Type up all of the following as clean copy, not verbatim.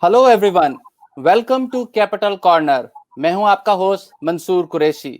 Hello everyone, welcome to capital corner. मैं हूं आपका होस्ट मंसूर कुरैशी।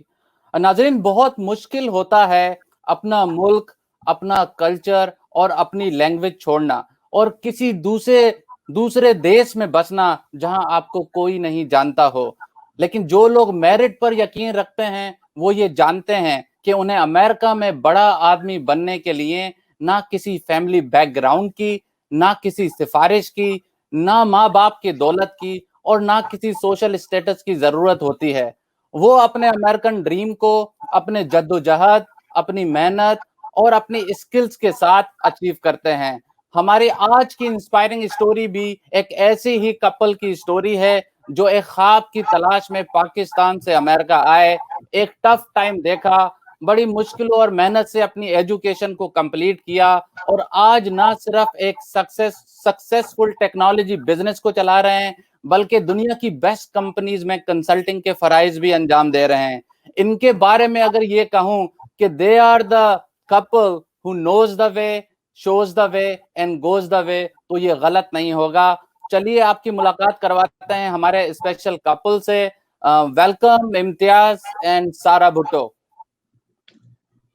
नाजरीन, बहुत मुश्किल होता है अपना मुल्क, अपना कल्चर और अपनी लैंग्वेज छोड़ना और किसी दूसरे देश में बसना जहां आपको कोई नहीं जानता हो। लेकिन जो लोग मेरिट पर यकीन रखते हैं वो ये जानते हैं कि उन्हें अमेरिका में बड़ा आदमी बनने के लिए ना किसी फैमिली बैकग्राउंड की, ना किसी सिफारिश की, ना माँ बाप की दौलत की और ना किसी सोशल स्टेटस की जरूरत होती है। वो अपने अमेरिकन ड्रीम को अपने जद्दोजहद, अपनी मेहनत और अपनी स्किल्स के साथ अचीव करते हैं। हमारी आज की इंस्पायरिंग स्टोरी भी एक ऐसी ही कपल की स्टोरी है जो एक ख्वाब की तलाश में पाकिस्तान से अमेरिका आए, एक टफ टाइम देखा, बड़ी मुश्किलों और मेहनत से अपनी एजुकेशन को कंप्लीट किया और आज ना सिर्फ एक सक्सेसफुल टेक्नोलॉजी बिजनेस को चला रहे हैं बल्कि दुनिया की बेस्ट कंपनीज में कंसल्टिंग के फराइज भी अंजाम दे रहे हैं। इनके बारे में अगर ये कहूं कि they are the couple who knows the way, shows the way and goes the way, तो ये गलत नहीं होगा। चलिए आपकी मुलाकात करवाते हैं हमारे स्पेशल कपल से। Welcome Imtiaz and Sara Bhutto.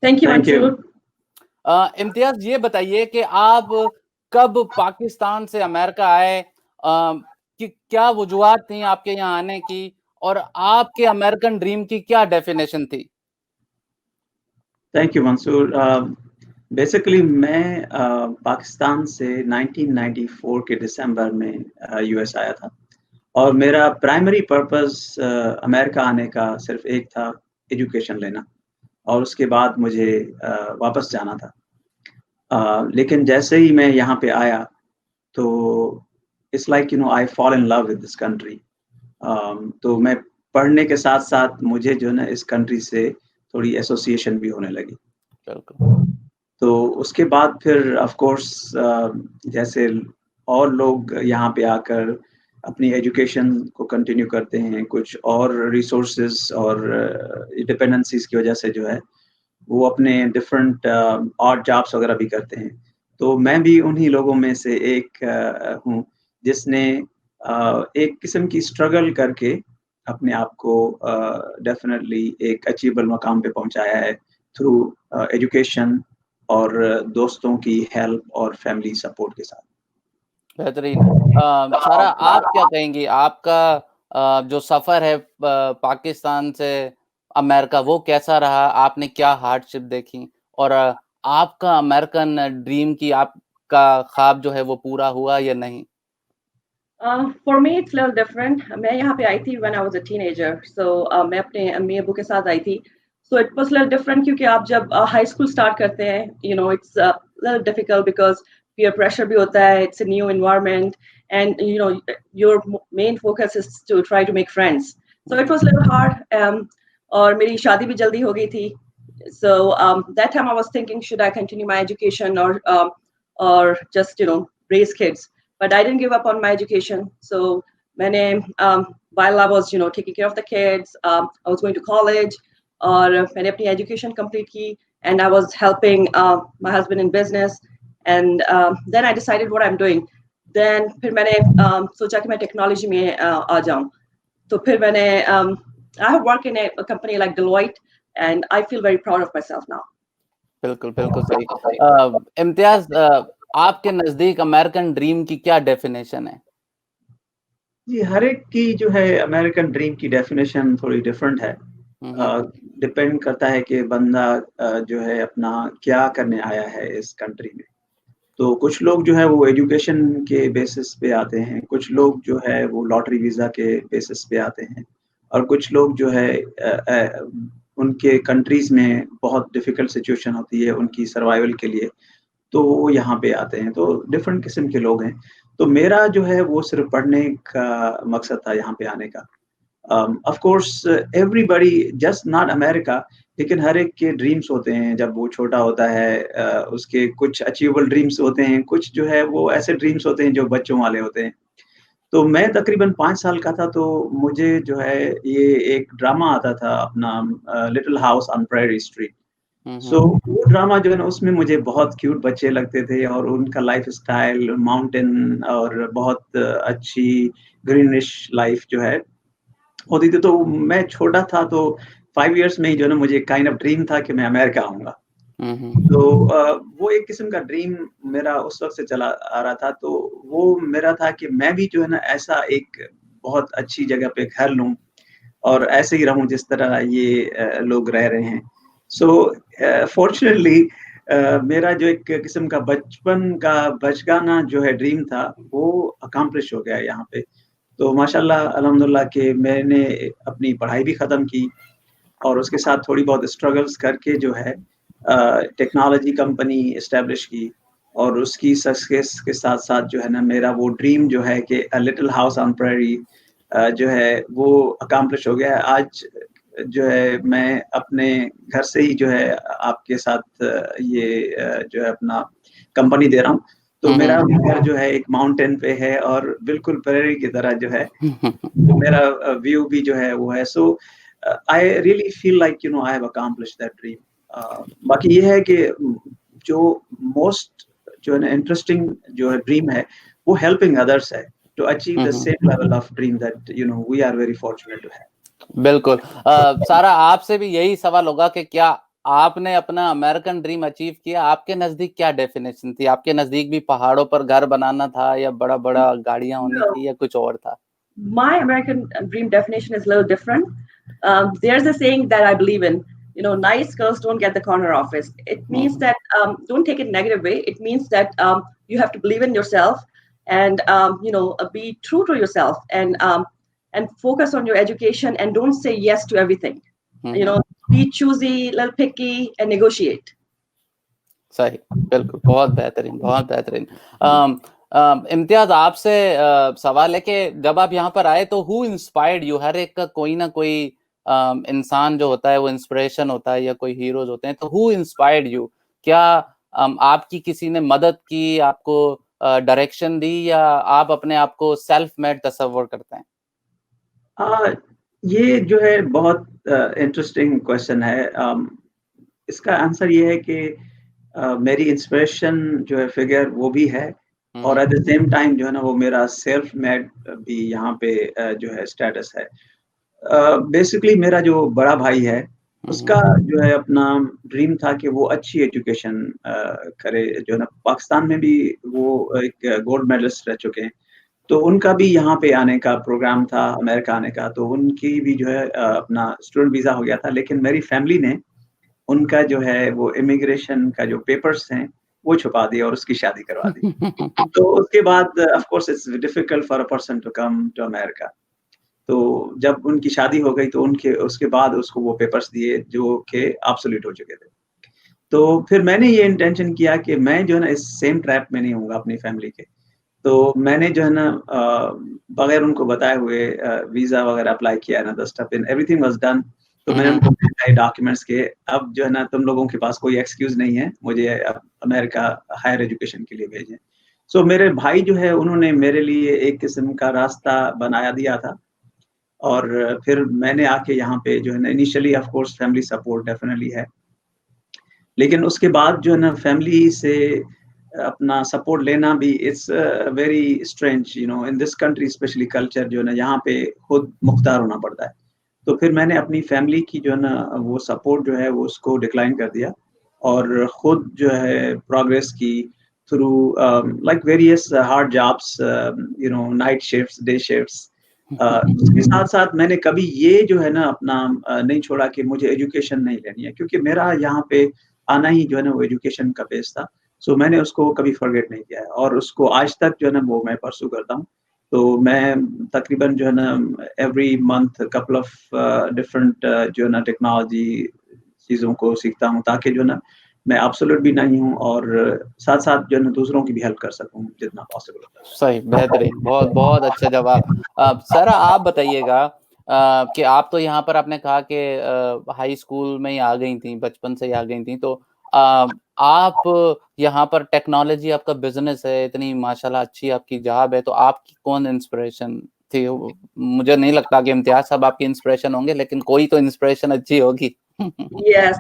Thank you thank you. Mansoor. Imtiaz, ये बताइए कि आप कब पाकिस्तान से अमेरिका आए, कि क्या वजूहात थी आपके यहाँ आने की और आपके अमेरिकन ड्रीम की क्या डेफिनेशन थी? Thank you Mansoor. बेसिकली मैं पाकिस्तान से 1994 के दिसंबर में यूएस आया था और मेरा प्राइमरी पर्पस अमेरिका आने का सिर्फ एक था, एजुकेशन लेना, और उसके बाद मुझे वापस जाना था। लेकिन जैसे ही मैं यहाँ पे आया तो it's like I fall in love with this country. तो मैं पढ़ने के साथ साथ मुझे जो है ना इस कंट्री से थोड़ी एसोसिएशन भी होने लगी। बिल्कुल। तो उसके बाद फिर ऑफ कोर्स जैसे और लोग यहाँ पे आकर अपनी एजुकेशन को कंटिन्यू करते हैं, कुछ और रिसोर्सेज और डिपेंडेंसीज की वजह से जो है वो अपने डिफरेंट ऑड जॉब्स वगैरह भी करते हैं। तो मैं भी उन्हीं लोगों में से एक हूँ जिसने एक किस्म की स्ट्रगल करके अपने आप को डेफिनेटली एक अचीवेबल मकाम पे पहुंचाया है थ्रू एजुकेशन और दोस्तों की हेल्प और फैमिली सपोर्ट के साथ। बेहतरीन। सारा, आप क्या कहेंगी? आपका जो सफर है पाकिस्तान से अमेरिका, वो कैसा रहा? आपने क्या हार्डशिप देखी और आपका अमेरिकन ड्रीम की आपका ख्वाब जो है वो पूरा हुआ या नहीं? For me it's little different. मैं यहाँ पे आई थी when I was a teenager, so मैं अपने अम्मी अबू के साथ आई थी। So it was little different क्योंकि आप जब हाई स्कूल स्टार्ट करते हैं, it's little difficult because peer pressure भी होता है, it's a new environment and your main focus is to try to make friends. So it was little hard. और मेरी शादी भी जल्दी हो गई थी। So that time I was thinking, should I continue my education or just raise kids? But I didn't give up on my education. So मैंने while I was taking care of the kids, I was going to college और मैंने अपनी education complete की and I was helping my husband in business and then I decided what I'm doing. Then फिर मैंने सोचा कि मैं technology में आ जाऊँ। तो फिर मैंने I have worked in a company like Deloitte and I feel very proud of myself now. बिल्कुल बिल्कुल सही। इम्तियाज, आपके नजदीक अमेरिकन ड्रीम की क्या डेफिनेशन है? जी, हर एक की जो है अमेरिकन ड्रीम की डेफिनेशन थोड़ी डिफरेंट है। डिपेंड करता है कि बंदा जो है अपना क्या करने आया है इस कंट्री में। तो कुछ लोग जो है वो एजुकेशन के बेसिस पे आते हैं, कुछ लोग जो है वो लॉटरी वीज़ा के बेसिस पे आते हैं और कुछ लोग जो है उनके कंट्रीज़ में बहुत डिफ़िकल्ट सिचुएशन होती है उनकी सर्वाइवल के लिए, तो वो यहाँ पे आते हैं। तो डिफरेंट किस्म के लोग हैं। तो मेरा जो है वो सिर्फ़ पढ़ने का मकसद था यहाँ पे आने का। Of course everybody just not America, लेकिन हर एक के ड्रीम्स होते हैं जब वो छोटा होता है। उसके कुछ अचीवेबल ड्रीम्स होते हैं, कुछ जो है वो ऐसे ड्रीम्स होते हैं जो बच्चों वाले होते हैं। तो मैं तकरीबन 5 साल का था तो मुझे जो है ये एक ड्रामा आता था अपना Little House on Prairie street. So वो ड्रामा जो है ना उसमें मुझे बहुत क्यूट बच्चे लगते थे और उनका लाइफस्टाइल माउंटेन और बहुत अच्छी ग्रीनिश लाइफ जो है होती थी। तो मैं छोटा था तो 5 इयर्स में ही जो है ना मुझे काइंड ऑफ ड्रीम था कि मैं अमेरिका आऊँगा। तो वो एक किस्म का ड्रीम मेरा उस वक़्त से चला आ रहा था, तो वो मेरा था कि मैं भी जो है ना ऐसा एक बहुत अच्छी जगह पे घर लूँ और ऐसे ही रहूँ जिस तरह ये लोग रह रहे हैं। सो फॉर्च्यूनेटली मेरा जो एक किस्म का बचपन का बचगाना जो है ड्रीम था, वो अकम्प्लिश हो गया यहाँ पे। तो माशाल्लाह अल्हम्दुलिल्लाह कि मैंने अपनी पढ़ाई भी ख़त्म की और उसके साथ थोड़ी बहुत स्ट्रगल्स करके जो है टेक्नोलॉजी कंपनी एस्टेब्लिश की और उसकी सक्सेस के साथ-साथ जो है ना मेरा वो ड्रीम जो है कि a little House on prairie जो है वो अकम्प्लिश हो गया है। आज जो है मैं अपने घर से ही जो है आपके साथ जो है अपना कंपनी दे रहा हूँ। तो मेरा घर जो है एक माउंटेन पे है और बिल्कुल प्रेयरी की तरह जो है मेरा व्यू भी जो है वो है। So I really feel like I have accomplished that dream. बाकी ये है कि जो मोस्ट जो है ना इंटरेस्टिंग जो है ड्रीम है वो हेल्पिंग अदर्स है to achieve the same level of dream that we are very fortunate to have. बिल्कुल। सारा आपसे भी यही सवाल होगा कि क्या आपने अपना अमेरिकन ड्रीम अचीव किया? आपके नजदीक क्या डेफिनेशन थी? आपके नजदीक भी पहाड़ों पर घर बनाना था या बड़ा-बड़ा गाड़ियां होनी No. थी या कुछ और था? My American dream definition is a little different. There's a saying that I believe in. Nice girls don't get the corner office. It means that don't take it negative way. It means that you have to believe in yourself and be true to yourself and focus on your education and don't say yes to everything. Be choosy, little picky, and negotiate. सही, बिल्कुल, बहुत बेहतरीन, बहुत बेहतरीन। इम्तियाज आपसे सवाल है कि जब आप यहाँ पर आए तो हु इंस्पायर्ड यू? हर एक का कोई ना कोई इंसान जो होता है वो इंस्पिरेशन होता है या कोई हीरोज होते हैं, तो हु इंस्पायर्ड यू? क्या आपकी किसी ने मदद की, आपको डायरेक्शन दी या आप अपने आप को सेल्फ मेड तस्वर करते हैं? ये जो है बहुत इंटरेस्टिंग क्वेश्चन है। इसका आंसर ये है कि मेरी इंस्पिरेशन जो है फिगर वो भी है और एट द सेम टाइम जो है ना वो मेरा सेल्फ मेड भी यहाँ पे जो है स्टेटस है। बेसिकली मेरा जो बड़ा भाई है उसका जो है अपना ड्रीम था कि वो अच्छी एजुकेशन करे। जो है ना पाकिस्तान में भी वो एक गोल्ड मेडलिस्ट रह चुके हैं। तो उनका भी यहाँ पे आने का प्रोग्राम था, अमेरिका आने का, तो उनकी भी जो है अपना स्टूडेंट वीज़ा हो गया था। लेकिन मेरी फैमिली ने उनका जो है वो इमिग्रेशन का जो पेपर्स हैं, वो छुपा दिए और उसकी शादी करवा दी। तो उसके बाद of course it's difficult for a person to come to America. तो जब उनकी शादी हो गई तो उनके उसके बाद उसको वो पेपर्स दिए जो कि ऑब्सोलीट हो चुके थे। तो फिर मैंने ये इंटेंशन किया कि मैं जो है ना इस सेम ट्रैप में नहीं होऊँगा अपनी फैमिली के। तो मैंने जो है ना बगैर उनको बताए हुए वीज़ा वगैरह अप्लाई किया ना the stuff in everything was done. तो मैंने उनको दिखाए डॉक्यूमेंट्स के अब जो है ना तुम लोगों के पास कोई एक्सक्यूज़ नहीं है, मुझे अब अमेरिका हायर एजुकेशन के लिए भेजें। सो मेरे भाई जो है उन्होंने मेरे लिए एक किस्म का रास्ता बनाया दिया था और फिर मैंने आके यहाँ पे जो है ना initially of course family support definitely है। लेकिन उसके बाद जो है ना फैमिली से अपना सपोर्ट लेना भी it's very strange in this country specially culture जो है ना यहाँ पे खुद मुख्तार होना पड़ता है। तो फिर मैंने अपनी फैमिली की जो है ना वो सपोर्ट जो है वो उसको डिक्लाइन कर दिया और खुद जो है प्रोग्रेस की through like various hard jobs night shifts day shifts. उसके साथ-साथ मैंने कभी ये जो है ना अपना नहीं छोड़ा कि मुझे एजुकेशन नहीं लेनी है क्योंकि मेरा यहाँ पे आना ही जो है ना वो एजुकेशन का बेस था। सो मैंने उसको कभी फॉरगेट नहीं किया है और उसको आज तक जो है ना वो मैं परस्यू करता हूँ। तो मैं तकरीबन जो है ना every month couple of different जो है ना टेक्नोलॉजी चीज़ों को सीखता हूँ ताकि जो है ना मैं एब्सोल्यूट भी नहीं हूँ और साथ-साथ जो है ना दूसरों की भी हेल्प कर सकूँ जितना पॉसिबल होता है। सही, बेहतरीन, बहुत अच्छा जवाब। सारा आप बताइएगा कि आप तो यहाँ पर आपने कहा कि हाई स्कूल में ही आ गई थी, बचपन से ही आ गई थी, तो आप यहाँ पर टेक्नोलॉजी आपका बिज़नेस है, इतनी माशाल्लाह अच्छी आपकी जॉब है, तो आपकी कौन इंस्पिरेशन थी? मुझे नहीं लगता कि इम्तियाज़ साहब आपकी इंस्पिरेशन होंगे, लेकिन कोई तो इंस्पिरेशन अच्छी होगी। Yes.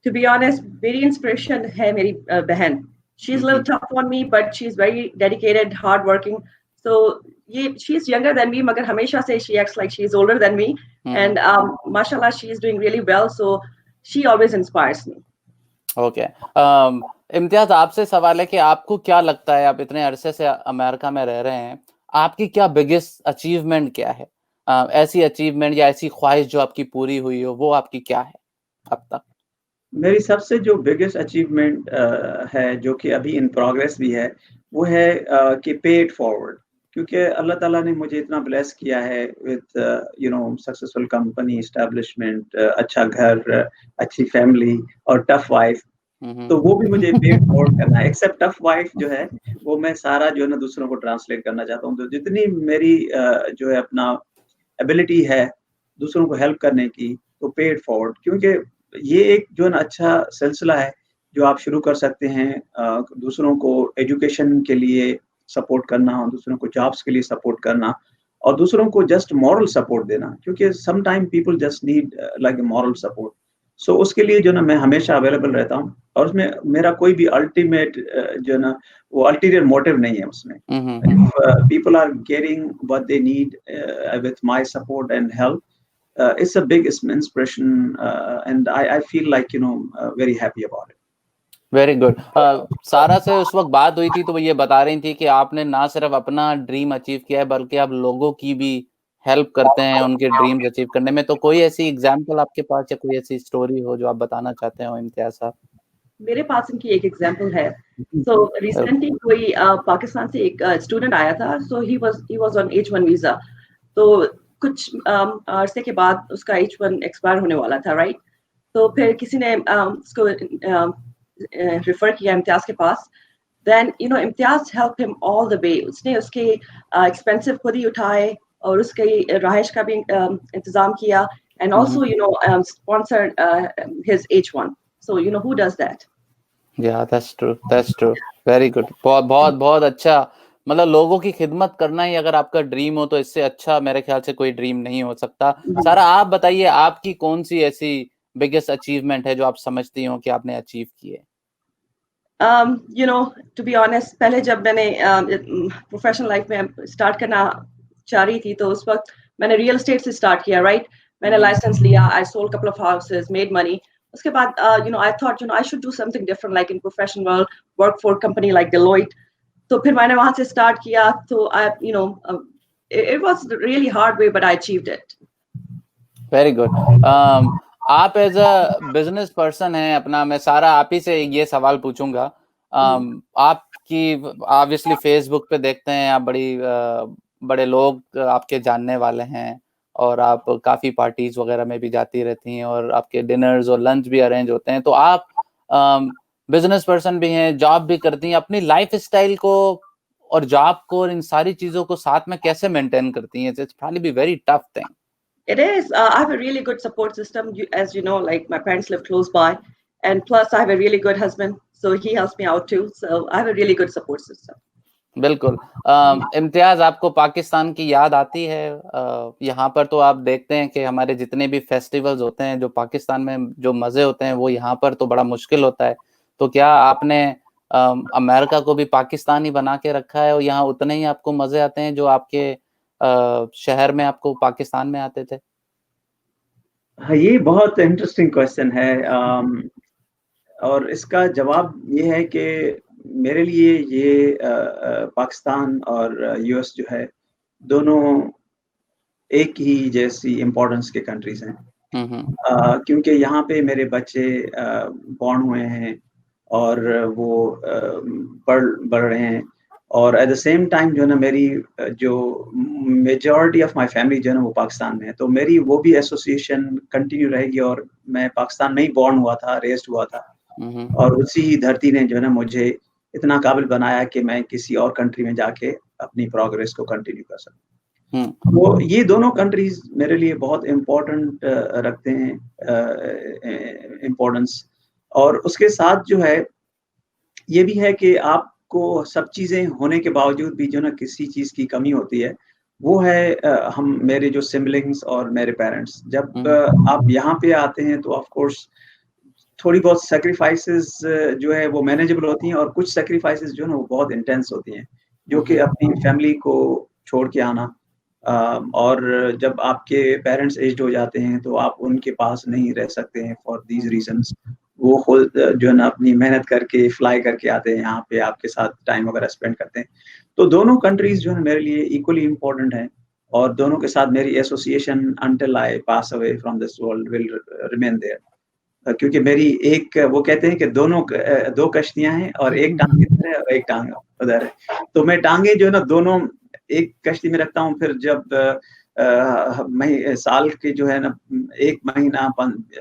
to be honest, मेरी inspiration है मेरी बहन. She's a little tough on me, but she's very dedicated, hardworking. So she's younger than me, मगर हमेशा से she acts like she's older than me. And mashallah, she's doing really well. So she always inspires me. Okay. Imtiaz, आपसे सवाल है कि आपको क्या लगता है, आप इतने अरसे से अमेरिका में रह रहे हैं, आपकी क्या बिगेस्ट अचीवमेंट क्या है? ऐसी अचीवमेंट या ऐसी ख्वाहिश जो आपकी पूरी हुई हो, वो आपकी क्या है अब तक? मेरी सबसे जो बिगेस्ट अचीवमेंट है, जो कि अभी इन प्रोग्रेस भी है, वो है कि पे इट फॉरवर्ड, क्योंकि अल्लाह ताला ने मुझे इतना ब्लेस किया है विद सक्सेसफुल कंपनी एस्टैब्लिशमेंट, अच्छा घर, अच्छी फैमिली और टफ वाइफ. तो वो भी मुझे पे इट फॉरवर्ड करना है. एक्सेप्ट टफ वाइफ जो है, वो मैं सारा जो है ना दूसरों को ट्रांसलेट करना चाहता हूँ. तो जितनी मेरी जो है अपना एबिलिटी है दूसरों को हेल्प करने की, तो पे इट फॉरवर्ड, क्योंकि ये एक जो है ना अच्छा सिलसिला है जो आप शुरू कर सकते हैं. दूसरों को एजुकेशन के लिए सपोर्ट करना, दूसरों को जॉब्स के लिए सपोर्ट करना, और दूसरों को जस्ट मॉरल सपोर्ट देना, क्योंकि some time people just need like moral support. So उसके लिए जो ना मैं हमेशा अवेलेबल रहता हूँ, और उसमें मेरा कोई भी अल्टीमेट जो है ना वो अल्टीरियर मोटिव नहीं है उसमें. People are getting what they need with my support and help. It's a big inspiration, and I feel like very happy about it. Very good. सारा से उस वक्त बात हुई थी तो वो ये बता रही थी कि आपने ना सिर्फ अपना ड्रीम अचीव किया है, बल्कि आप लोगों की भी हेल्प करते हैं उनके ड्रीम्स अचीव करने में. तो कोई ऐसी एग्जांपल आपके पास या कोई ऐसी स्टोरी हो जो आप बताना चाहते हो इम्तियाज साहब? मेरे पास इनकी एक एग्जांपल है. So recently कोई पाकिस्तान से एक स्टूडेंट आया था. So he was on H1 visa. तो कुछ अरसे के बाद उसका H1 एक्सपायर होने वाला था, राइट? तो फिर किसी ने उसको रेफर किया इम्तियाज के पास. Then Imtiaz help him all the way. उसने उसके एक्सपेंसिव खुद ही उठाए और उसके रहाइश का भी इंतजाम किया, and also sponsored his H1. So who does that? Yeah, that's true. Very good. बहुत अच्छा. मतलब लोगों की खिदमत करना ही अगर आपका ड्रीम हो तो इससे अच्छा मेरे ख्याल से कोई ड्रीम नहीं हो सकता. सारा, आप बताइए आपकी कौन सी ऐसी बिगेस्ट अचीवमेंट है जो आप समझती हो कि आपने अचीव की है? To be honest, पहले जब मैंने प्रोफेशनल लाइफ में स्टार्ट करना चाह रही थी, तो उस वक्त मैंने रियल एस्टेट से स्टार्ट किया, राइट? मैंने लाइसेंस लिया, I sold couple of houses, made money. उसके बाद I thought I should do something different, like in professional world, work for company like Deloitte. तो फिर मैंने वहां से स्टार्ट किया. तो it was really hard way, but I achieved it. Very good. आप एज अ बिजनेस पर्सन हैं अपना, मैं सारा आप ही से ये सवाल पूछूंगा. आपकी ऑब्वियसली फेसबुक पे देखते हैं आप, बड़े लोग आपके जानने वाले हैं, और आप काफी पार्टीज वगैरह में भी जाती रहती हैं, और आपके डिनर्स और लंच भी अरेंज होते हैं. तो आप बिजनेस पर्सन भी हैं, जॉब भी करती हैं. अपनी लाइफ स्टाइल को और जॉब को और इन सारी चीजों को साथ में कैसे मेंटेन करती हैं? It's probably be very tough thing. It is. I have a really good support system. As you know, like my parents live close by, and plus I have a really good husband, so he helps me out too. So I have a really good support system. बिल्कुल. इम्तियाज, आपको पाकिस्तान की याद आती है? यहाँ पर तो आप देखते हैं कि हमारे जितने भी फेस्टिवल्स होते हैं, जो पाकिस्तान में जो मजे होते हैं, वो यहाँ पर तो बड़ा मुश्किल होता है. तो क्या आपने अमेरिका को भी पाकिस्तान ही बना के रखा है, और यहाँ उतने ही आपको मजे आते हैं जो आपके शहर में आपको पाकिस्तान में आते थे? हाँ, ये बहुत इंटरेस्टिंग क्वेश्चन है. और इसका जवाब ये है कि मेरे लिए ये पाकिस्तान और यूएस जो है, दोनों एक ही जैसी इम्पोर्टेंस के कंट्रीज हैं. क्योंकि यहाँ पे मेरे बच्चे बॉर्न हुए हैं और वो बढ़ रहे हैं, और एट द सेम टाइम जो है ना मेरी जो मेजॉरिटी ऑफ माय फैमिली जो है ना वो पाकिस्तान में है. तो मेरी वो भी एसोसिएशन कंटिन्यू रहेगी, और मैं पाकिस्तान में ही बॉर्न हुआ था, रेस्ड हुआ था, और उसी धरती ने जो है ना मुझे इतना काबिल बनाया कि मैं किसी और कंट्री में जाके अपनी प्रोग्रेस को कंटिन्यू कर सकूं. तो ये दोनों कंट्रीज मेरे लिए बहुत इम्पोर्टेंट रखते हैं इम्पोर्टेंस. और उसके साथ जो है ये भी है कि आपको सब चीज़ें होने के बावजूद भी जो ना किसी चीज़ की कमी होती है, वो है हम मेरे जो सिबलिंग्स और मेरे पेरेंट्स. जब आप यहाँ पे आते हैं तो ऑफ कोर्स थोड़ी बहुत सैक्रिफाइसेस जो है वो मैनेजेबल होती हैं, और कुछ सैक्रिफाइसेस जो है ना वो बहुत इंटेंस होती हैं, जो कि अपनी फैमिली को छोड़ के आना, और जब आपके पेरेंट्स एज्ड हो जाते हैं तो आप उनके पास नहीं रह सकते हैं फॉर दीज रीजंस। वो खुद जो है ना अपनी मेहनत करके फ्लाई करके आते हैं यहाँ पे, आपके साथ टाइम वगैरह स्पेंड करते हैं। तो दोनों कंट्रीज जो है मेरे लिए इक्वली इम्पोर्टेंट हैं, और दोनों के साथ मेरी association until I pass away from this world will remain there. क्योंकि मेरी एक, वो कहते हैं कि दो कश्तियां हैं, और एक टांग इधर है और एक टांग उधर है। तो मैं टांगे जो है ना दोनों एक कश्ती में रखता हूँ, फिर जब साल के जो है ना 1 महीना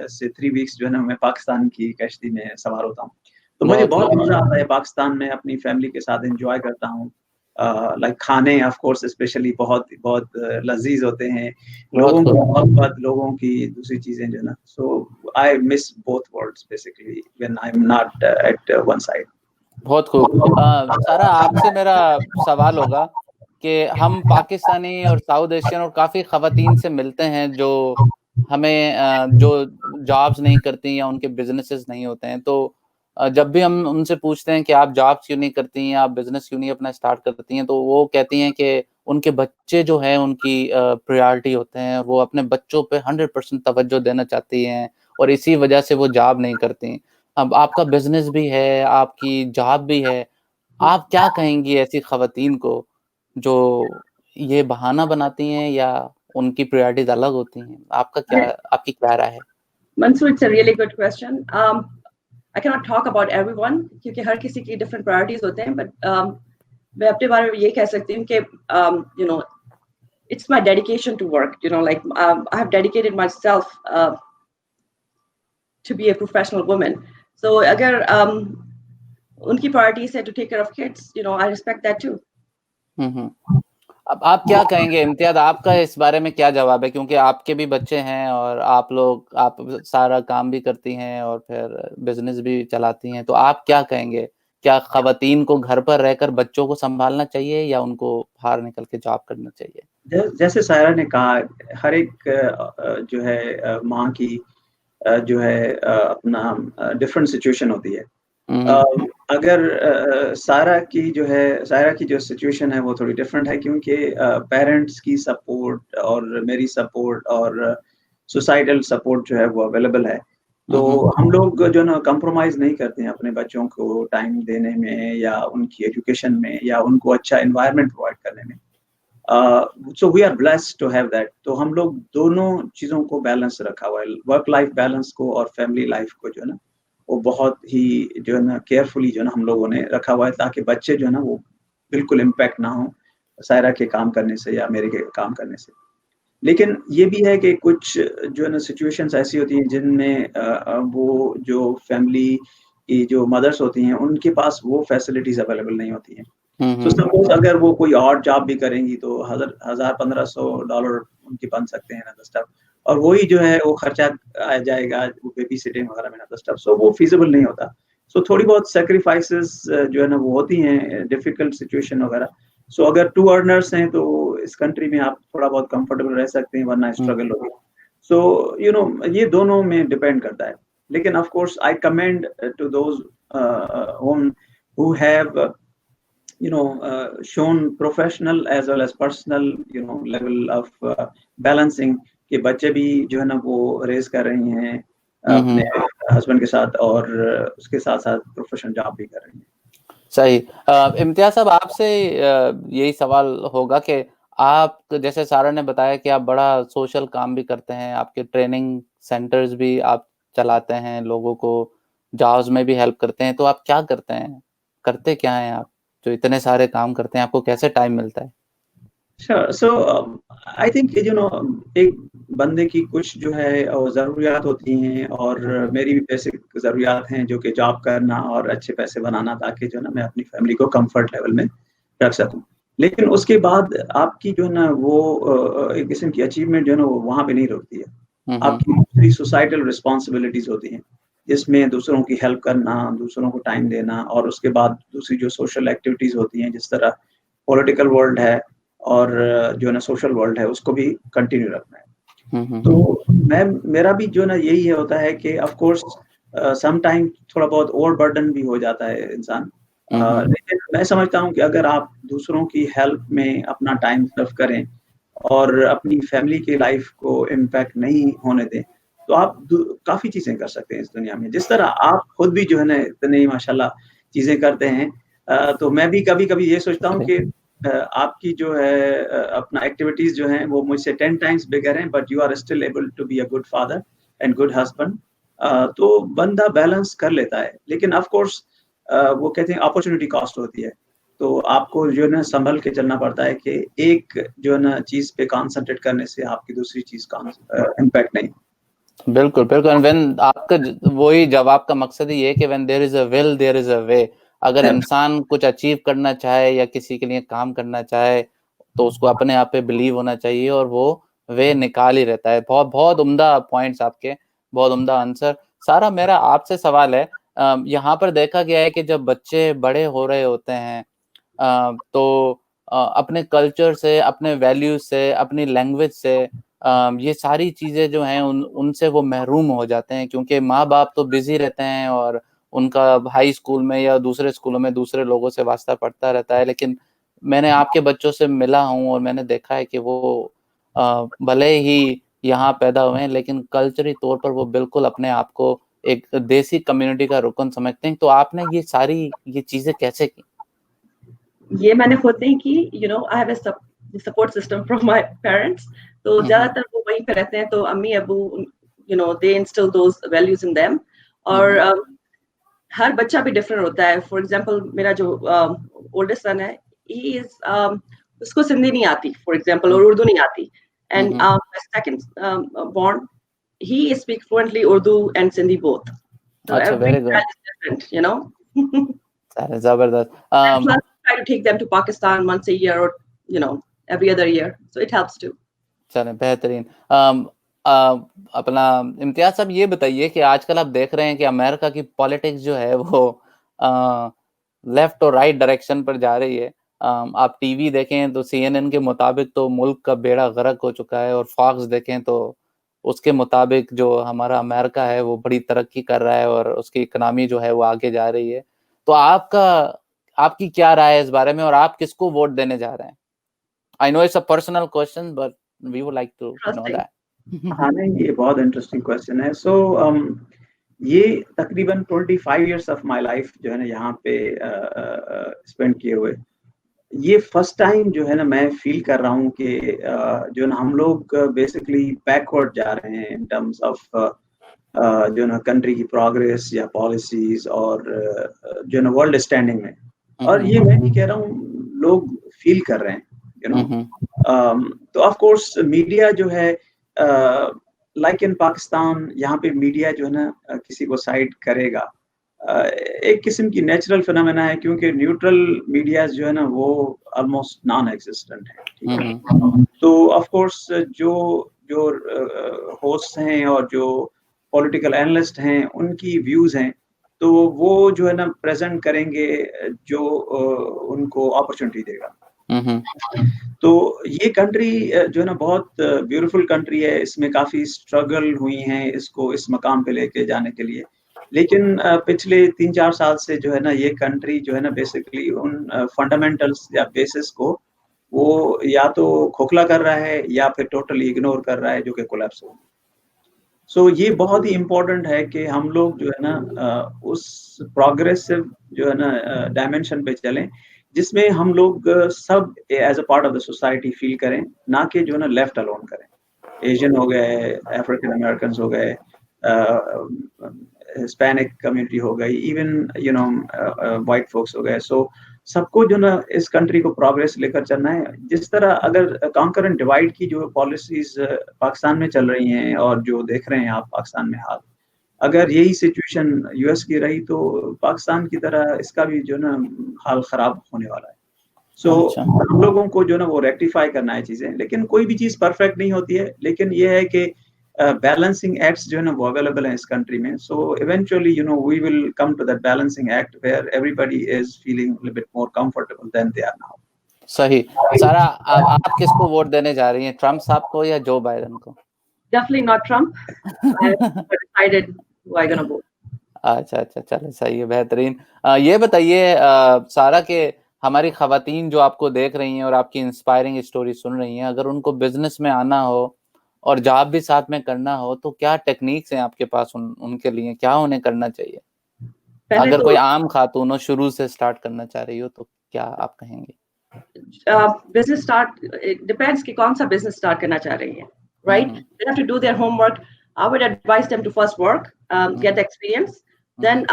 से 3 वीक्स जो है ना मैं पाकिस्तान की कश्ती में सवार होता हूँ। तो मुझे बहुत मजा आता है पाकिस्तान में, अपनी फैमिली के साथ एंजॉय करता हूँ। लाइक खाने ऑफ कोर्स स्पेशली बहुत बहुत लजीज होते हैं, लोगों की मोहब्बत, लोगों की दूसरी चीजें जो है ना, so I miss both worlds basically when I am not at one side. बहुत खूब। सारा, आपसे मेरा सवाल होगा कि हम पाकिस्तानी और साउथ एशियन और काफी खवातीन से मिलते हैं जो हमें जो जॉब्स नहीं करती या उनके बिजनेसेस नहीं होते हैं, तो जब भी हम उनसे पूछते हैं कि आप जॉब्स क्यों नहीं करती हैं, आप बिजनेस क्यों नहीं अपना स्टार्ट करती हैं, तो वो कहती हैं कि उनके बच्चे जो हैं उनकी प्रायोरिटी होते हैं, वो अपने बच्चों पे 100% तवज्जो देना चाहती हैं और इसी वजह से वो जॉब नहीं करती। अब आपका बिजनेस भी है, आपकी जॉब भी है, आप क्या कहेंगी ऐसी खवातीन को जो ये बहाना बनाती हैं या उनकी प्रायोरिटीज अलग होती हैं? आपकी क्या राय है? Mansoor, it's a really good question. I cannot talk about everyone क्योंकि हर किसी की different priorities होते हैं, but मैं अपने बारे में ये कह सकती हूँ कि you know, it's my dedication to work. You know, like I have dedicated myself to be a professional woman. So अगर उनकी priorities है to take care of kids, you know, I respect that too. अब आप क्या कहेंगे इम्तियाज, आपका इस बारे में क्या जवाब है? क्योंकि आपके भी बच्चे हैं और आप सारा काम भी करती हैं और फिर बिजनेस भी चलाती हैं, तो आप क्या कहेंगे? क्या खवातीन को घर पर रहकर बच्चों को संभालना चाहिए या उनको बाहर निकल के जॉब करना चाहिए? जैसे सायरा ने कहा, हर एक जो है माँ की जो है अपना डिफरेंट सिचुएशन होती है। अगर सायरा की जो सिचुएशन है वो थोड़ी डिफरेंट है, क्योंकि पेरेंट्स की सपोर्ट और मेरी सपोर्ट और सोसाइटल सपोर्ट जो है वो अवेलेबल है। तो हम लोग जो ना कंप्रोमाइज नहीं करते हैं अपने बच्चों को टाइम देने में या उनकी एजुकेशन में या उनको अच्छा एनवायरनमेंट प्रोवाइड करने में। So we are blessed to have that. तो हम लोग दोनों चीज़ों को बैलेंस रखा हुआ है, वर्क लाइफ बैलेंस को और फैमिली लाइफ को जो है ना वो बहुत ही जो है ना केयरफुली जो है ना हम लोगों ने रखा हुआ है, ताकि बच्चे जो है ना वो बिल्कुल इम्पैक्ट ना हो सायरा के काम करने से या मेरे के काम करने से। लेकिन ये भी है कि कुछ जो है ना सिचुएशंस ऐसी होती हैं जिनमें वो जो फैमिली की जो मदर्स होती हैं उनके पास वो फैसिलिटीज अवेलेबल नहीं होती हैं। तो सपोज अगर वो कोई और जॉब भी करेंगी तो $1,000-1,500 उनके बन सकते हैं ना, 10 स्टेप, और वही जो है वो खर्चा आ जाएगा बेबी सिटिंग वगैरह में ना 10 स्टेप, सो वो फीजिबल नहीं होता। सो थोड़ी बहुत सेक्रीफाइसेस जो है ना वो होती हैं, डिफिकल्ट सिचुएशन वगैरह। सो अगर 2 अर्नर्स हैं तो इस कंट्री में आप थोड़ा बहुत कंफर्टेबल रह सकते हैं, वरना स्ट्रगल होगी। सो यू नो ये दोनों में डिपेंड करता है। लेकिन of course I commend to those who have shown professional as well as personal level of balancing, कि बच्चे भी जो है ना वो रेस कर रही हैं अपने हस्बैंड के साथ और उसके साथ साथ प्रोफेशनल जॉब भी कर रही हैं। सही। इम्तियाज साहब, आपसे यही सवाल होगा कि आप, जैसे सारा ने बताया कि आप बड़ा सोशल काम भी करते हैं, आपके ट्रेनिंग सेंटर्स भी आप चलाते हैं, लोगों को जॉब्स में भी हेल्प करते हैं, तो आप क्या करते हैं, करते क्या हैं आप जो इतने सारे काम करते हैं? आपको कैसे टाइम मिलता है? So I think एक बंदे की कुछ जो है ज़रूरियात होती हैं, और मेरी भी बेसिक ज़रूरियात हैं जो कि जॉब करना और अच्छे पैसे बनाना, ताकि जो है ना मैं अपनी फैमिली को कंफर्ट लेवल में रख सकूं। लेकिन उसके बाद आपकी जो है ना वो एक किस्म की अचीवमेंट जो है ना वो वहाँ पे नहीं रुकती है। आपकी दूसरी सोसाइटल रिस्पॉन्सिबिलिटीज होती हैं, जिसमें दूसरों की हेल्प करना, दूसरों को टाइम देना, और उसके बाद दूसरी जो सोशल एक्टिविटीज होती हैं, जिस तरह पॉलिटिकल वर्ल्ड है और जो है ना सोशल वर्ल्ड है, उसको भी कंटिन्यू रखना है। तो मेरा भी जो ना यही होता है कि ऑफ कोर्स समटाइम थोड़ा बहुत ओवरबर्डन भी हो जाता है इंसान। लेकिन मैं समझता हूँ कि अगर आप दूसरों की हेल्प में अपना टाइम सर्व करें और अपनी फैमिली की लाइफ को इम्पैक्ट नहीं होने दें, तो आप काफ़ी चीज़ें कर सकते हैं इस दुनिया में। जिस तरह आप खुद भी जो है ना इतनी माशाल्लाह चीज़ें करते हैं, तो मैं भी कभी-कभी ये सोचता हूँ कि आपकी जो है अपना एक्टिविटीज़ जो हैं वो मुझसे 10 टाइम्स बिगर हैं, but you are still able to be a good father and good husband. तो बंदा बैलेंस कर लेता है, लेकिन ऑफ कोर्स वो कहते हैं अपॉर्चुनिटी कॉस्ट होती है। तो आपको जो है ना संभल के चलना पड़ता है कि एक जो है ना चीज़ पे कॉन्संट्रेट करने से आपकी दूसरी चीज़ का इम्पैक्ट नहीं। बिल्कुल, बिल्कुल। व्हेन आपका वही जवाब का मकसद ही ये है कि when there is a will there is a way. अगर इंसान कुछ अचीव करना चाहे या किसी के लिए काम करना चाहे, तो उसको अपने आप पे बिलीव होना चाहिए और वो वे निकाल ही रहता है। बहुत बहुत उम्दा पॉइंट्स आपके, बहुत उम्दा आंसर। सारा मेरा आपसे सवाल है, यहाँ पर देखा गया है कि जब बच्चे बड़े हो रहे होते हैं, तो अपने कल्चर से, अपने वैल्यूज से, अपनी लैंग्वेज से, ये सारी चीज़ें जो हैं उनसे वो महरूम हो जाते हैं, क्योंकि माँ-बाप तो बिज़ी रहते हैं और उनका हाई स्कूल में या दूसरे स्कूलों में दूसरे लोगों से वास्ता पड़ता रहता है। लेकिन मैंने आपके बच्चों से मिला हूँ और मैंने देखा है कि वो भले ही यहाँ पैदा हुए हैं, लेकिन कल्चरली तौर पर वो बिल्कुल अपने आप को एक देसी कम्युनिटी का रुकन समझते हैं। तो आपने ये चीज़ें कैसे की? ये मैंने खुद नहीं की, you know I have a support system from my parents. तो ज्यादातर वो वहीं पे रहते हैं, तो अम्मी Abu, you know, they instil those values in them. और हर बच्चा भी डिफरेंट होता है। फॉर एग्जांपल मेरा जो ओल्डेस्ट सन है, ही इज उसको सिंधी नहीं आती फॉर एग्जांपल, और उर्दू नहीं आती। And second born, he speaks fluently Urdu and Sindhi both. So अच्छा, every very good. child is different, you know. अरे ज़बरदस्त। And plus, try to take them to Pakistan once a year, or you know, every other year. So it helps too. चलें, बेहतरीन। अपना इम्तियाज़ साहब, ये बताइए कि आजकल आप देख रहे हैं कि अमेरिका की पॉलिटिक्स जो है वो लेफ्ट और राइट डायरेक्शन पर जा रही है। आप टीवी देखें तो सीएनएन के मुताबिक तो मुल्क का बेड़ा गर्क हो चुका है, और फॉक्स देखें तो उसके मुताबिक जो हमारा अमेरिका है वो बड़ी तरक्की कर रहा है और उसकी इकोनॉमी जो है वो आगे जा रही है। तो आपकी क्या राय है इस बारे में, और आप किसको वोट देने जा रहे हैं? I know it's a personal question, but we would like to know Interesting. that. हाँ, नहीं, ये बहुत इंटरेस्टिंग क्वेश्चन है। सो ये तकरीबन 25 इयर्स ऑफ माय लाइफ जो है ना यहाँ पे स्पेंड किए हुए, ये फर्स्ट टाइम जो है ना मैं फील कर रहा हूँ कि जो है ना हम लोग बेसिकली बैकवर्ड जा रहे हैं इन टर्म्स ऑफ जो है ना कंट्री की प्रोग्रेस या पॉलिसीज और जो है ना वर्ल्ड स्टैंडिंग में। और ये मैं नहीं कह रहा हूँ, लोग फील कर रहे हैं, यू नो। तो ऑफ कोर्स मीडिया जो है लाइक इन पाकिस्तान, यहाँ पे मीडिया जो है ना किसी को साइड करेगा, एक किस्म की नेचुरल फिनोमेना है, क्योंकि न्यूट्रल मीडिया जो है ना वो ऑलमोस्ट नॉन एग्जिस्टेंट है, ठीक है। तो ऑफ कोर्स जो जो होस्ट हैं और जो पॉलिटिकल एनालिस्ट हैं उनकी व्यूज हैं, तो वो जो है ना प्रेजेंट करेंगे जो उनको अपॉर्चुनिटी देगा। तो ये कंट्री जो है ना बहुत ब्यूटीफुल कंट्री है, इसमें काफ़ी स्ट्रगल हुई हैं इसको इस मकाम पे लेके जाने के लिए। लेकिन पिछले 3-4 साल से जो है ना ये कंट्री जो है ना बेसिकली उन फंडामेंटल्स या बेसिस को वो या तो खोखला कर रहा है या फिर टोटली इग्नोर कर रहा है, जो कि कोलैप्स हो। सो ये बहुत ही इम्पोर्टेंट है कि हम लोग जो है ना उस प्रोग्रेसिव जो है ना डायमेंशन पे चलें, जिसमें हम लोग सब as a part of the society feel करें, ना कि जो है ना लेफ्ट अलोन करें। एशियन हो गए, अफ्रीकन अमेरिकन हो गए, हिस्पैनिक कम्युनिटी हो गई, even you know white folks हो गए। सो सबको जो ना इस कंट्री को प्रोग्रेस लेकर चलना है। जिस तरह अगर कांकर एंड डिवाइड की जो पॉलिसीज पाकिस्तान में चल रही हैं और जो देख रहे हैं आप पाकिस्तान में हाल, अगर यही सिचुएशन यूएस की रही तो पाकिस्तान की तरह इसका भी जो ना हाल खराब होने वाला है। सो हम लोगों को जो ना वो रेक्टिफाई करना है चीजें, लेकिन कोई भी चीज परफेक्ट नहीं होती है, लेकिन ये है कि बैलेंसिंग एक्ट्स जो है ना वो अवेलेबल है इस कंट्री में। So eventually you know we will come to that balancing act where everybody is feeling a bit more comfortable than they are now. सही। सारा, आप किसको वोट देने जा रही हैं, ट्रम्प साहब को या जो बाइडेन को? Definitely not Trump. I have decided who I'm gonna vote. अच्छा अच्छा, चलो सही है, बेहतरीन। ये बताइए सारा के हमारी खवातीन जो आपको देख रही हैं और आपकी इंस्पायरिंग स्टोरी सुन रही हैं, अगर उनको बिजनेस में आना हो और जॉब भी साथ में करना हो तो क्या टेक्निक्स हैं आपके पास उनके लिए, क्या उन्हें करना चाहिए? पहले अगर तो कोई आम खातून हो, शुरू से स्टार्ट करना चाह रही हो, तो क्या आप कहेंगे? बिजनेस स्टार्ट डिपेंड्स कि कौन सा बिजनेस स्टार्ट करना चाह रही है, right? They have to do their homework. I would advise them to first work, get the experience, then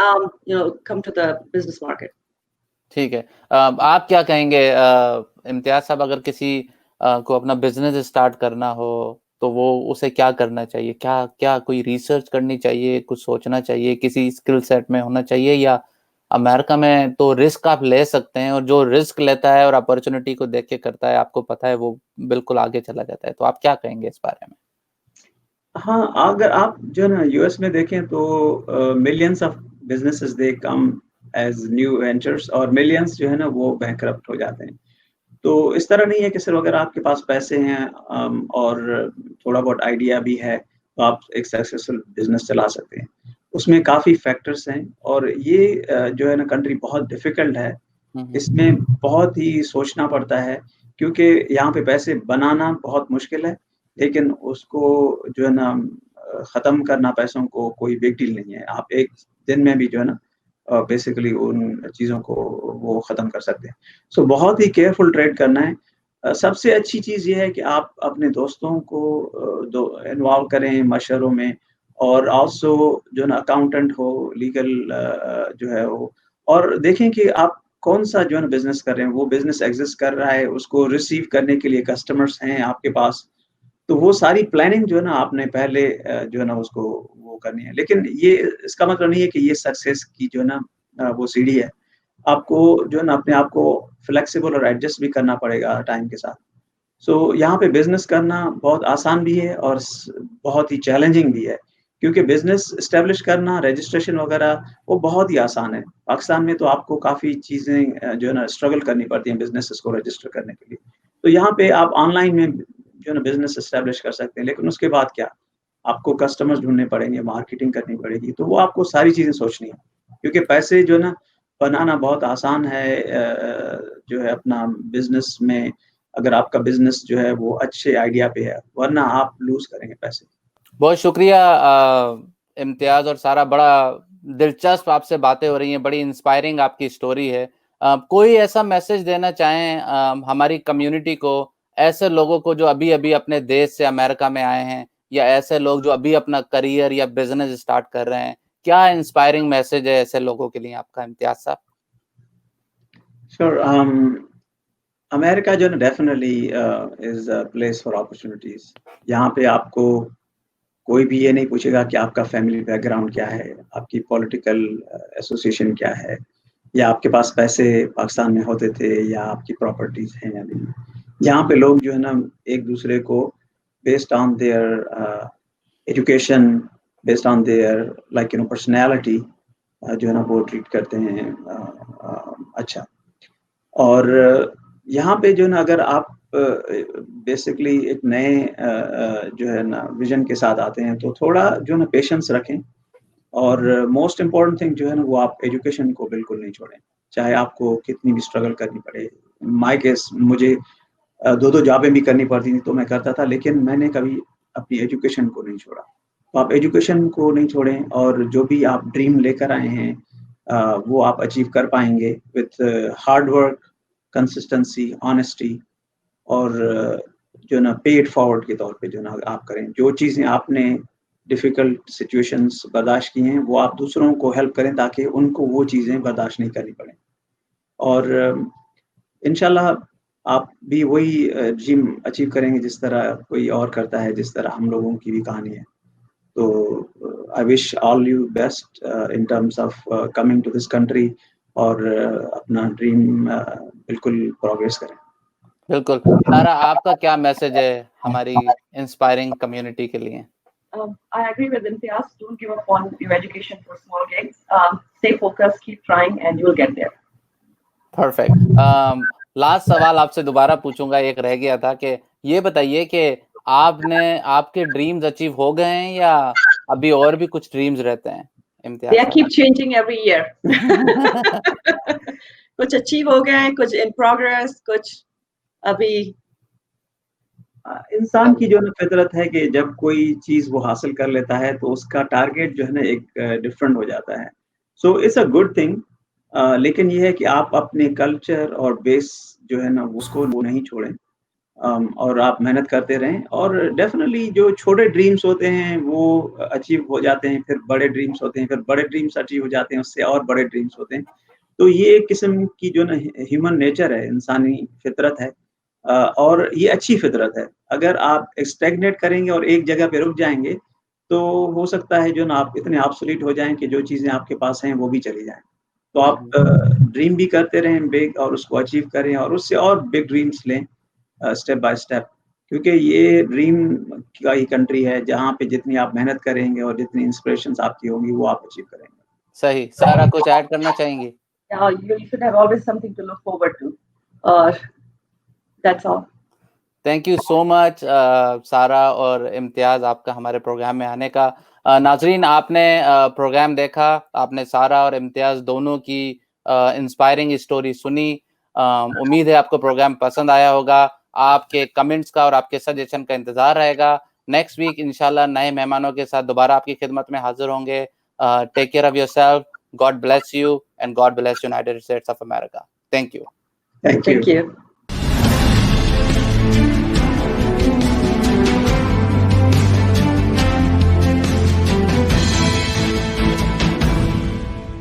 come to the business market. ठीक है। आप क्या कहेंगे इम्तियाज साहब, अगर किसी को अपना बिजनेस स्टार्ट करना हो तो वो उसे क्या करना चाहिए? क्या क्या कोई रिसर्च करनी चाहिए, कुछ सोचना चाहिए, किसी स्किल सेट में होना चाहिए, या अमेरिका में तो रिस्क आप ले सकते हैं और जो रिस्क लेता है और अपॉर्चुनिटी को देख के करता है, आपको पता है, वो बिल्कुल आगे चला जाता है। तो आप क्या कहेंगे इस बारे में? हाँ, अगर आप जो है ना यूएस में देखें तो millions of businesses they come as new ventures, और मिलियंस जो है ना वो बैंकरप्ट हो जाते हैं। तो इस तरह नहीं है कि सिर्फ अगर आपके पास पैसे हैं और थोड़ा बहुत आइडिया भी है तो आप एक सक्सेसफुल बिजनेस चला सकते हैं। उसमें काफ़ी फैक्टर्स हैं, और ये जो है ना कंट्री बहुत डिफ़िकल्ट है। इसमें बहुत ही सोचना पड़ता है, क्योंकि यहाँ पे पैसे बनाना बहुत मुश्किल है, लेकिन उसको जो है ना ख़त्म करना पैसों को कोई बिग डील नहीं है। आप एक दिन में भी जो है ना बेसिकली उन चीज़ों को वो ख़त्म कर सकते हैं। सो बहुत ही केयरफुल ट्रेड करना है। सबसे अच्छी चीज़ ये है कि आप अपने दोस्तों को इन्वॉल्व करें मशवरों में, और ऑल्सो जो है ना अकाउंटेंट हो, लीगल जो है वो, और देखें कि आप कौन-सा जो है ना बिज़नेस कर रहे हैं, वो बिज़नेस एक्ज़िस्ट कर रहा है, उसको रिसीव करने के लिए कस्टमर्स हैं आपके पास। तो वो सारी प्लानिंग जो है ना आपने पहले जो है ना उसको वो करनी है। लेकिन ये इसका मतलब नहीं है कि ये सक्सेस की जो है ना वो सीढ़ी है। आपको जो है ना अपने आप को फ्लेक्सिबल और एडजस्ट भी करना पड़ेगा टाइम के साथ। सो यहाँ पे बिज़नेस करना बहुत आसान भी है और बहुत ही चैलेंजिंग भी है, क्योंकि बिज़नेस एस्टेब्लिश करना, रजिस्ट्रेशन वगैरह वो बहुत ही आसान है। पाकिस्तान में तो आपको काफ़ी चीज़ें जो है ना स्ट्रगल करनी पड़ती हैं बिज़नेसेस को रजिस्टर करने के लिए। तो यहाँ पे आप ऑनलाइन में जो है ना बिज़नेस एस्टेब्लिश कर सकते हैं, लेकिन उसके बाद क्या? आपको कस्टमर्स ढूँढने पड़ेंगे, मार्केटिंग करनी पड़ेगी, तो वो आपको सारी चीज़ें सोचनी है। क्योंकि पैसे जो है ना बनाना बहुत आसान है जो है अपना बिज़नेस में, अगर आपका बिज़नेस जो है वो अच्छे आइडिया पे है, वरना आप लूज़ करेंगे पैसे। बहुत शुक्रिया इम्तियाज और सारा, बड़ा दिलचस्प आपसे बातें हो रही हैं, बड़ी इंस्पायरिंग आपकी स्टोरी है। कोई ऐसा मैसेज देना चाहें हमारी कम्युनिटी को, ऐसे लोगों को जो अभी अभी अपने देश से अमेरिका में आए हैं, या ऐसे लोग जो अभी अपना करियर या बिजनेस स्टार्ट कर रहे हैं, क्या इंस्पायरिंग मैसेज है ऐसे लोगों के लिए आपका, इम्तियाज साहब? श्योर, अमेरिका जो है ना definitely is a place for opportunities. यहाँ पे आपको कोई भी ये नहीं पूछेगा कि आपका फैमिली बैकग्राउंड क्या है, आपकी पॉलिटिकल एसोसिएशन क्या है, या आपके पास पैसे पाकिस्तान में होते थे, या आपकी प्रॉपर्टीज़ हैं या नहीं। यहाँ पे लोग जो है ना एक-दूसरे को based on their education, based on their like personality जो है ना वो ट्रीट करते हैं अच्छा। और यहाँ पे जो है ना अगर आप बेसिकली एक नए जो है ना विज़न के साथ आते हैं, तो थोड़ा जो है ना पेशेंस रखें, और मोस्ट इम्पोर्टेंट थिंग जो है ना वो आप एजुकेशन को बिल्कुल नहीं छोड़ें, चाहे आपको कितनी भी स्ट्रगल करनी पड़े। माय केस मुझे 2-2 जॉबें भी करनी पड़ती थी, तो मैं करता था, लेकिन मैंने कभी अपनी एजुकेशन को नहीं छोड़ा। तो आप एजुकेशन को नहीं छोड़ें, और जो भी आप ड्रीम लेकर आए हैं वो आप अचीव कर पाएँगे with hard work, consistency, honesty, और जो है ना पे इट फॉरवर्ड के तौर पे जो है ना आप करें। जो चीज़ें आपने डिफ़िकल्ट सिचुएशंस बर्दाश्त की हैं, वो आप दूसरों को हेल्प करें ताकि उनको वो चीज़ें बर्दाश्त नहीं करनी पड़ें। और इंशाल्लाह आप भी वही ड्रीम अचीव करेंगे जिस तरह कोई और करता है, जिस तरह हम लोगों की भी कहानी है। तो I wish all you best in terms of coming to this country, और अपना ड्रीम बिल्कुल प्रोग्रेस करें। बिल्कुल। सारा, आपका क्या मैसेज है हमारी इंस्पायरिंग कम्युनिटी के लिए? I agree with Imtiaz. Don't give up on your education for small gigs. Stay focused, keep trying, and you'll get there. Perfect. Last सवाल आपसे दोबारा पूछूंगा, एक रह गया था, कि ये बताइए कि आपने आपके ड्रीम्स अचीव हो गए हैं या अभी और भी कुछ ड्रीम्स रहते हैं They keep changing every year. कुछ अचीव हो गए, कुछ इन प्रोग्रेस, कुछ अभी। इंसान की जो फितरत है कि जब कोई चीज वो हासिल कर लेता है तो उसका टारगेट जो है ना एक डिफरेंट हो जाता है। So it's a good thing, लेकिन ये है कि आप अपने कल्चर और बेस जो है ना उसको वो नहीं छोड़ें, और आप मेहनत करते रहें। और डेफिनेटली जो छोटे ड्रीम्स होते हैं वो अचीव हो जाते हैं, फिर बड़े ड्रीम्स होते हैं, फिर बड़े ड्रीम्स अचीव हो जाते हैं, उससे और बड़े ड्रीम्स होते हैं। तो ये एक किस्म की जो ना ह्यूमन नेचर है, इंसानी फितरत है, और ये अच्छी फितरत है। अगर आप स्टैग्नेट करेंगे और एक जगह पे रुक जाएँगे, तो हो सकता है जो ना आप इतने ऑब्सोलीट हो जाएँ कि जो चीज़ें आपके पास हैं वो भी चली जाएँ। तो आप ड्रीम भी करते रहें बिग, और उसको अचीव करें और उससे और बिग ड्रीम्स लें, स्टेप बाय स्टेप। क्योंकि ये ड्रीम का ही कंट्री है जहाँ पे जितनी आप मेहनत करेंगे और जितनी इंस्पिरेशंस आपकी होंगी वो आप अचीव करेंगे। सही। सारा कुछ ऐड करना चाहेंगे? Yeah, you should have always something to look forward to. That's all. Thank you so much सारा और इम्तियाज, आपका हमारे प्रोग्राम में आने का। नाजरीन, आपने प्रोग्राम देखा, आपने सारा और इम्तियाज दोनों की इंस्पायरिंग स्टोरी सुनी। उम्मीद है आपको प्रोग्राम पसंद आया होगा। आपके कमेंट्स का और आपके सजेशन का इंतजार रहेगा। नेक्स्ट वीक इंशाल्लाह नए मेहमानों के साथ दोबारा आपकी खिदमत में हाजिर होंगे। Take care of yourself, God bless you and God bless United States of America. Thank you. Thank you. Thank you.